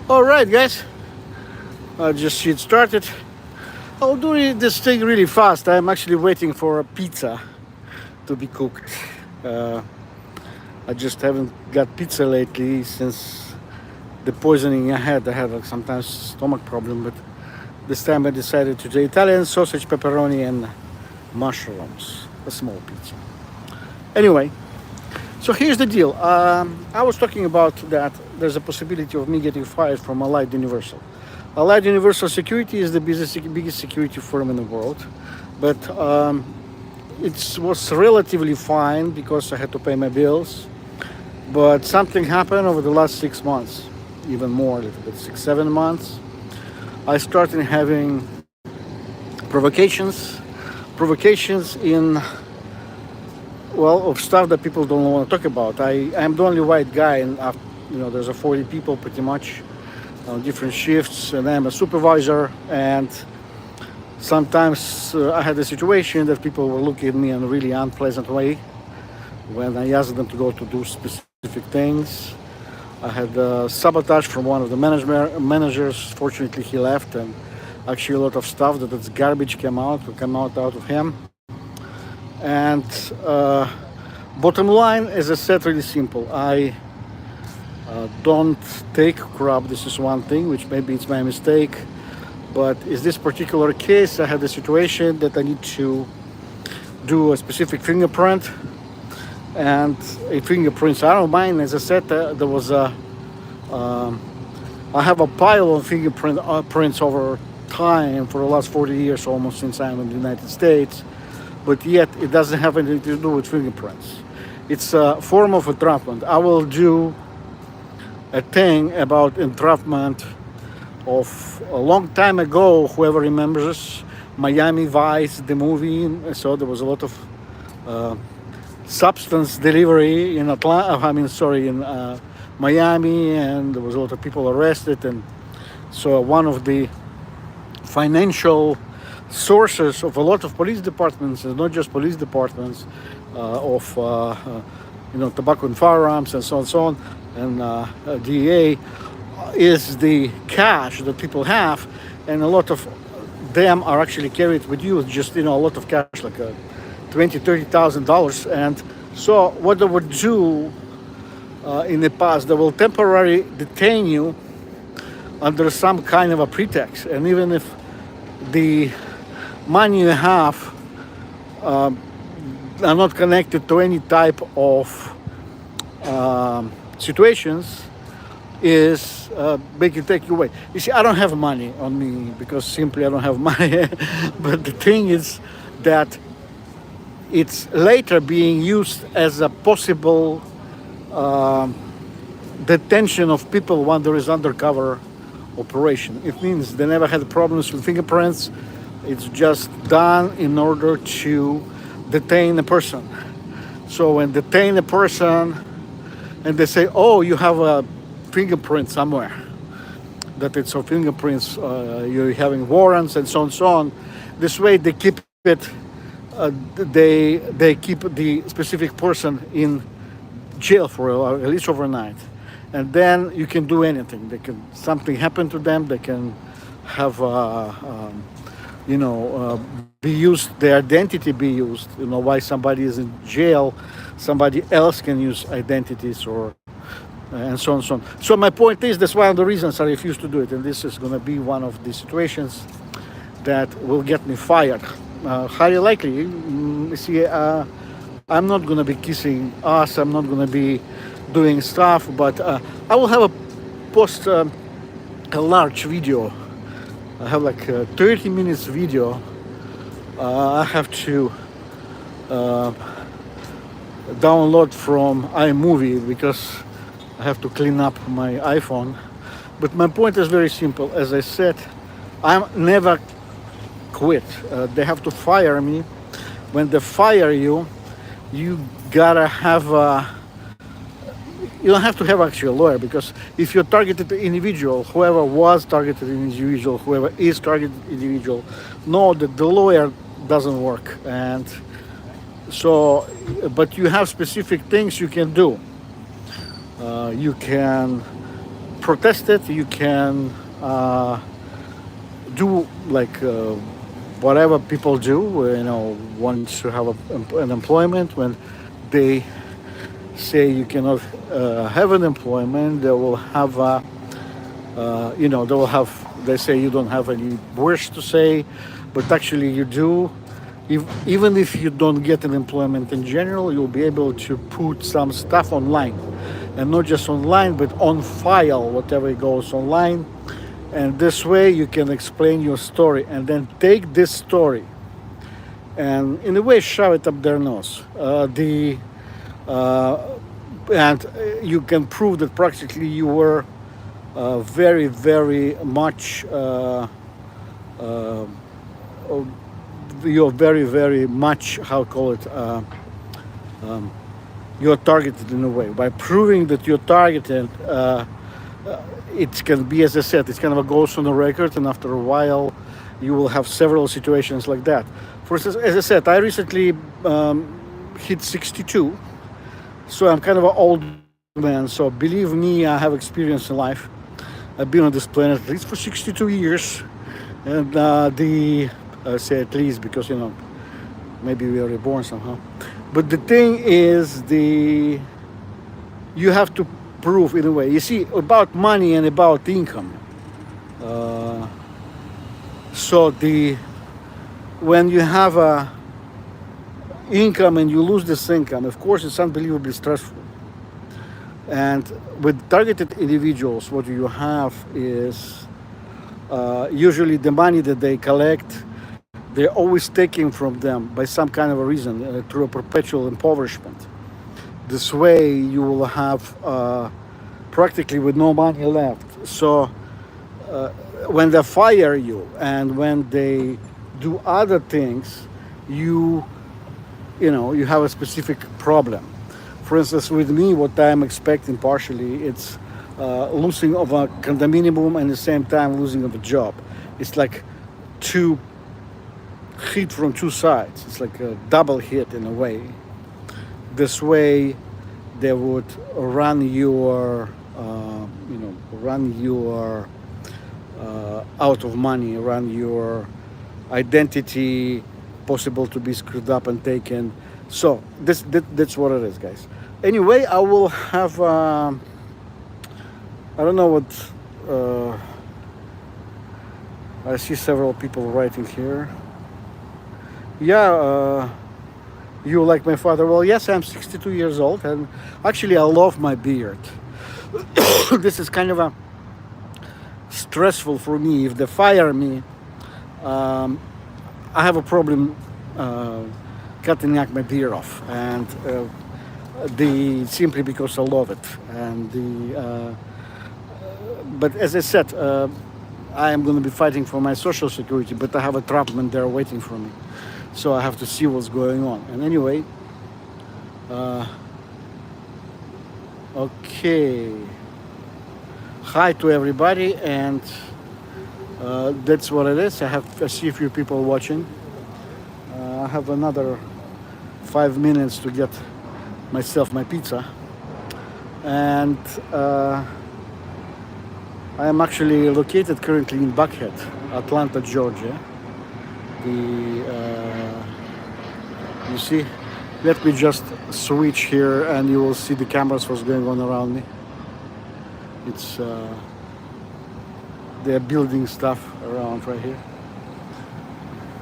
All right, guys. I'll just get started. I'll do this thing really fast. I'm actually waiting for a pizza to be cooked. Uh, I just haven't got pizza lately since the poisoning I had. I had like sometimes stomach problem, but this time I decided to do Italian sausage, pepperoni, and mushrooms. A small pizza. Anyway, so here's the deal. I was talking about that there's a possibility of me getting fired from Allied Universal. Allied Universal Security is the biggest security firm in the world, but it was relatively fine because I had to pay my bills. But something happened over the last 6 months, even more, a little bit, 6, 7 months. I started having provocations in, well, of stuff that people don't want to talk about. I'm the only white guy, and there's a 40 people pretty much on different shifts, and I'm a supervisor. And sometimes I had a situation that people were looking at me in a really unpleasant way when I asked them to go to do specific things. I had sabotage from one of the managers. Fortunately, he left, and actually a lot of stuff that's garbage came out of him. And bottom line, as I said, really simple. I don't take crap. This is one thing, which maybe it's my mistake. But in this particular case, I had a situation that I need to do a specific fingerprint. And a fingerprints, I don't mind. As I said, there was I have a pile of fingerprints over time for the last 40 years, almost since I'm in the United States. But yet, it doesn't have anything to do with fingerprints. It's a form of entrapment. I will do a thing about entrapment of a long time ago. Whoever remembers Miami Vice, the movie. So there was a lot of substance delivery in in Miami, and there was a lot of people arrested. And so one of the financial sources of a lot of police departments, and not just police departments, tobacco and firearms and so on, and DEA, is the cash that people have, and a lot of them are actually carried with you. Just a lot of cash, like $20,000-$30,000. And so what they would do in the past, they will temporarily detain you under some kind of a pretext, and even if the money you have are not connected to any type of situations, is they can take you away. You see, I don't have money on me because simply I don't have money. But the thing is that it's later being used as a possible detention of people when there is undercover operation. It means they never had problems with fingerprints. It's just done in order to detain a person. So when detain a person and they say, oh, you have a fingerprint somewhere, that it's for fingerprints, you're having warrants and so on. This way they keep it, they keep the specific person in jail for at least overnight. And then you can do anything. Something happen to them, they can have be used, their identity be used. Why somebody is in jail, somebody else can use identities or and so on and so on. So my point is, that's one of the reasons I refuse to do it, and this is going to be one of the situations that will get me fired. Highly likely. I'm not going to be kissing ass. I'm not going to be doing stuff, but I will have a large video. I have like a 30 minutes video. I have to download from iMovie because I have to clean up my iPhone. But my point is very simple. As I said, I'm never quit. They have to fire me. When they fire you, you gotta have you don't have to have actually a lawyer, because if you're targeted individual, whoever was targeted individual, whoever is targeted individual, know that the lawyer doesn't work. And so, but you have specific things you can do. You can protest it. You can do like whatever people do. Once you have an employment, when they say you cannot have an employment, they will have they say you don't have any words to say, but actually you do. Even if you don't get an employment in general, you'll be able to put some stuff online, and not just online, but on file, whatever goes online. And this way you can explain your story, and then take this story and in a way shove it up their nose. And you can prove that practically you were very, very much you're very, very much, how call it, you're targeted in a way. By proving that you're targeted, it can be, as I said, it's kind of a goes on the record, and after a while you will have several situations like that. For instance, as I said, I recently hit 62, so I'm kind of an old man. So believe me, I have experience in life. I've been on this planet at least for 62 years, and I say at least because maybe we are reborn somehow. But the thing is, you have to prove in a way. You see, about money and about income. So when you have a income and you lose this income, of course, it's unbelievably stressful. And with targeted individuals, what you have is usually the money that they collect, they're always taking from them by some kind of a reason, through a perpetual impoverishment. This way you will have practically with no money left. So when they fire you and when they do other things, you have a specific problem. For instance, with me, what I'm expecting partially, it's losing of a condominium and at the same time losing of a job. It's like two hit from two sides. It's like a double hit in a way. This way, they would run your, out of money, run your identity, possible to be screwed up and taken. So that's what it is, guys. Anyway, I will have, I don't know what, I see several people writing here. Yeah, you like my father? Well, yes, I'm 62 years old, and actually I love my beard. This is kind of a stressful for me. If they fire me, I have a problem cutting my beard off, and simply because I love it. And but as I said, I am going to be fighting for my social security, but I have a trapman there waiting for me, so I have to see what's going on. And anyway, okay. Hi to everybody, and that's what it is. I see a few people watching. I have another 5 minutes to get myself my pizza, and I am actually located currently in Buckhead, Atlanta, Georgia. You see, let me just switch here, and you will see the cameras what's going on around me. It's they're building stuff around right here,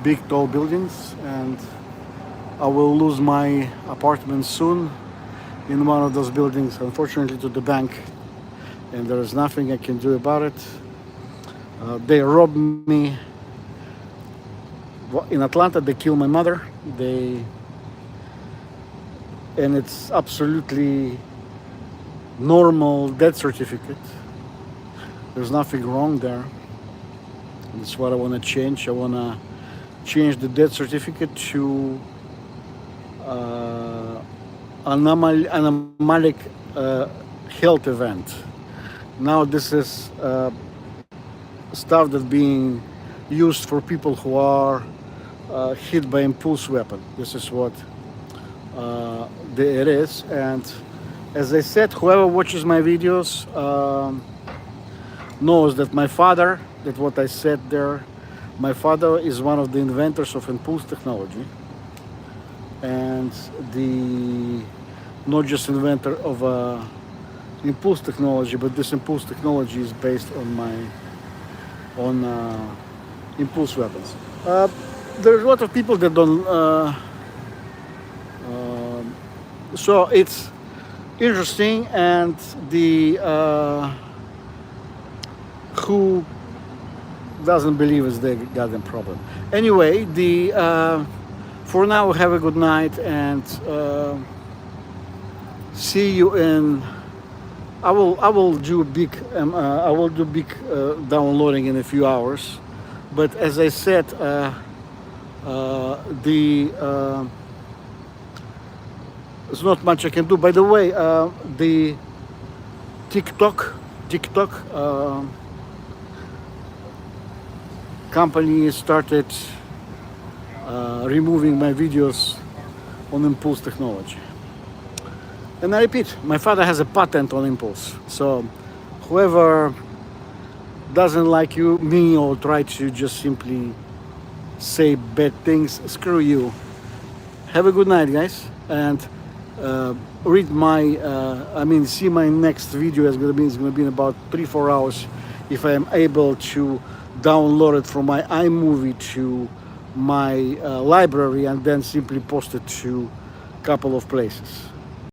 big tall buildings, and I will lose my apartment soon in one of those buildings, unfortunately, to the bank, and there is nothing I can do about it. They robbed me in Atlanta. They killed my mother. And it's absolutely normal death certificate. There's nothing wrong there. That's what I want to change. I want to change the death certificate to anomalic health event. Now this is stuff that's being used for people who are hit by impulse weapon. This is what it is. And as I said, whoever watches my videos, knows that my father, that what I said there, my father is one of the inventors of impulse technology, and the not just inventor of impulse technology, but this impulse technology is based on impulse weapons. There's a lot of people that don't. So it's interesting, and the who doesn't believe is the goddamn problem. Anyway, the for now, have a good night, and see you in. I will do big downloading in a few hours, but as I said, there's not much I can do. By the way, the TikTok company started removing my videos on impulse technology. And I repeat, my father has a patent on impulse. So whoever doesn't like me, or try to just simply say bad things, screw you. Have a good night, guys, and read see my next video. It's gonna be in about 3-4 hours, if I am able to download it from my iMovie to my library, and then simply post it to a couple of places.